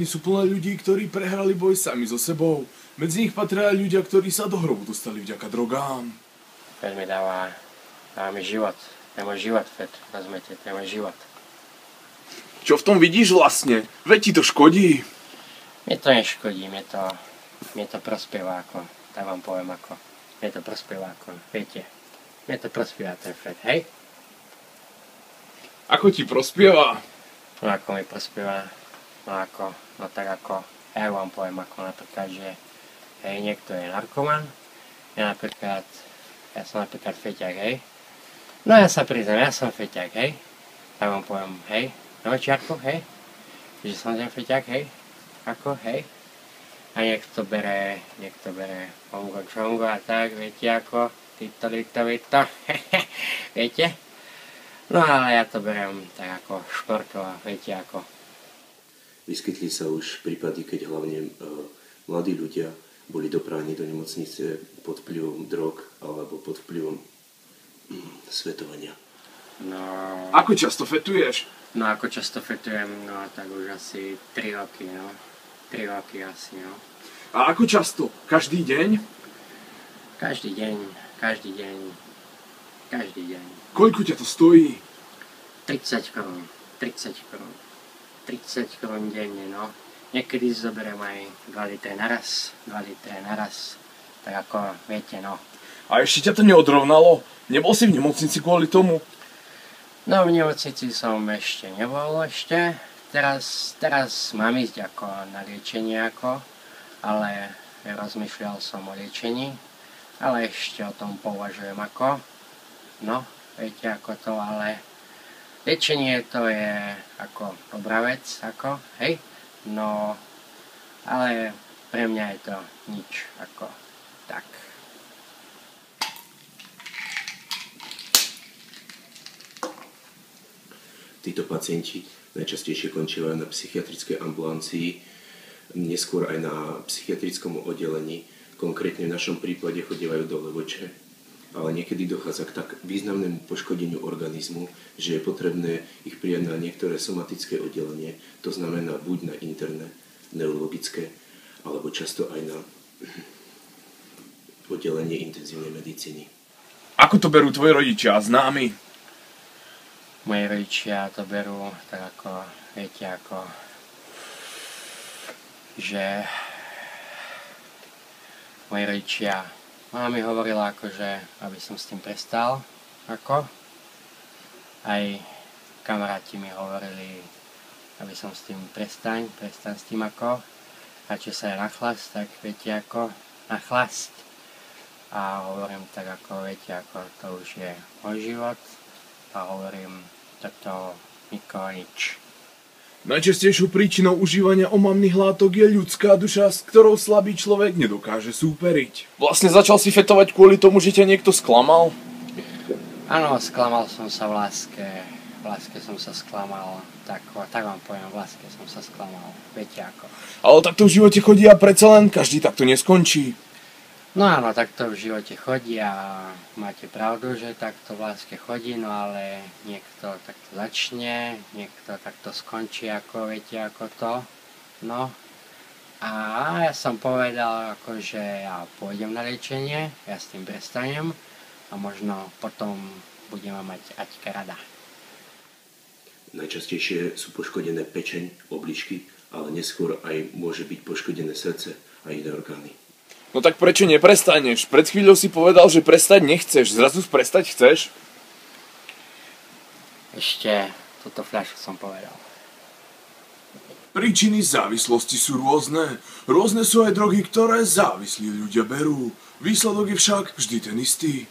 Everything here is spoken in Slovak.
rodiny sú plné ľudí, ktorí prehrali boj sami so sebou. Medzi nich patria aj ľudia, ktorí sa do hrobu dostali vďaka drogám. Fed mi dáva mi život. To je môj život, Fed. Rozumiete, to je môj život. Čo v tom vidíš vlastne? Veď ti to škodí. Mne to neškodí, mne to prospieva ako, tak vám poviem ako. Mne to prospieva ako, viete. Mne to prospieva ten Fed, hej? Ako ti prospieva? No ako mi prospieva, no tak ako, ja vám poviem ako napríklad, že hej, niekto je narkoman, ja som napríklad feťák, hej. No ja sa priznám, ja som feťák, hej. Tak vám poviem, hej, no čiarko, hej. Že som ten feťák, hej. Ako, hej. A niekto bere hongo čongo a tak, viete ako, tyto, viete. No ale ja to beriem tak ako športovo, viete ako. Vyskytli sa už prípady, keď hlavne mladí ľudia boli dopravení do nemocnice pod vplyvom drog alebo pod vplyvom svetovania. No... Ako často fetuješ? No ako často fetujem, no tak už asi 3 roky, no. 3 roky asi, no. A ako často? Každý deň? Každý deň. Koľko ťa to stojí? 30 korún denne, no. Niekedy si zoberiem aj 2 litre naraz. Tak ako, viete, no. A ešte ťa to neodrovnalo? Nebol si v nemocnici kvôli tomu? No v nemocnici som ešte nebol Teraz mám ísť ako na liečenie ako, ale rozmýšľal som o liečení, ale ešte o tom považujem ako, no, viete ako to, ale liečenie to je ako dobrá vec, ako, hej, no, ale pre mňa je to nič, ako, tak. Títo pacienti najčastejšie končívajú na psychiatrickej ambulancii, neskôr aj na psychiatrickom oddelení. Konkrétne v našom prípade chodívajú do Levoče, ale niekedy dochádza k tak významnému poškodeniu organizmu, že je potrebné ich prijať na niektoré somatické oddelenie, to znamená buď na interné, neurologické, alebo často aj na oddelenie intenzívnej medicíny. Ako to berú tvoji rodičia a známi? Moji rodičia to berú tak ako, viete ako, že moji rodičia, mama mi hovorila akože, aby som s tým prestal, ako, aj kamaráti mi hovorili, aby som s tým prestaň s tým ako, radšej sa je na chlast, tak viete ako, na chlast. A hovorím tak ako, viete ako, to už je môj život a hovorím, toto nikoho nič. Najčastejšou príčinou užívania omamných látok je ľudská duša, s ktorou slabý človek nedokáže súperiť. Vlastne začal si fetovať kvôli tomu, že ťa niekto sklamal? Áno, sklamal som sa v láske. V láske som sa sklamal. Tak vám poviem, v láske som sa sklamal. Viete ako. Ale takto v živote chodí a predsa len každý takto neskončí. No áno, takto v živote chodí a máte pravdu, že takto v láske chodí, no ale niekto takto začne, niekto takto skončí, ako viete, ako to. No a ja som povedal, ako, že ja pôjdem na liečenie, ja s tým prestanem a možno potom budeme mať Aťka rada. Najčastejšie sú poškodené pečeň, obličky, ale neskôr aj môže byť poškodené srdce a iné orgány. No tak prečo neprestaneš? Pred chvíľou si povedal, že prestať nechceš. Zrazu prestať chceš? Ešte túto fľašu som povedal. Príčiny závislosti sú rôzne. Rôzne sú aj drogy, ktoré závislí ľudia berú. Výsledok je však vždy ten istý.